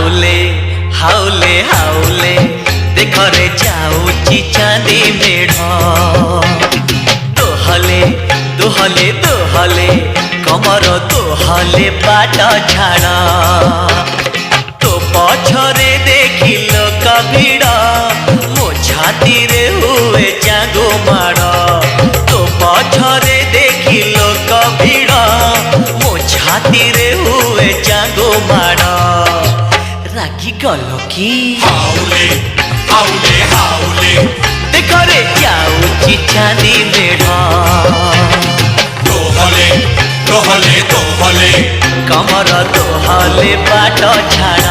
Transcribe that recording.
हाउले हाउले हाउले देखरे जाऊची चांदी मेढ़ दोहले दोहले दोहले कमर दोहले बाट झाड़ तो पछरे देखी लोक भिड़ मो छाती रे हुए जागो माड़ तो पछरे देखी लोक भिड़ मो छाती रे हुए जागो माड़ रागी गलो की हाउले हाउले हाउले देखरे जाऊची चांदी मेढ़ दोहले दोहले दोहले कमर दोहले बाट झाड़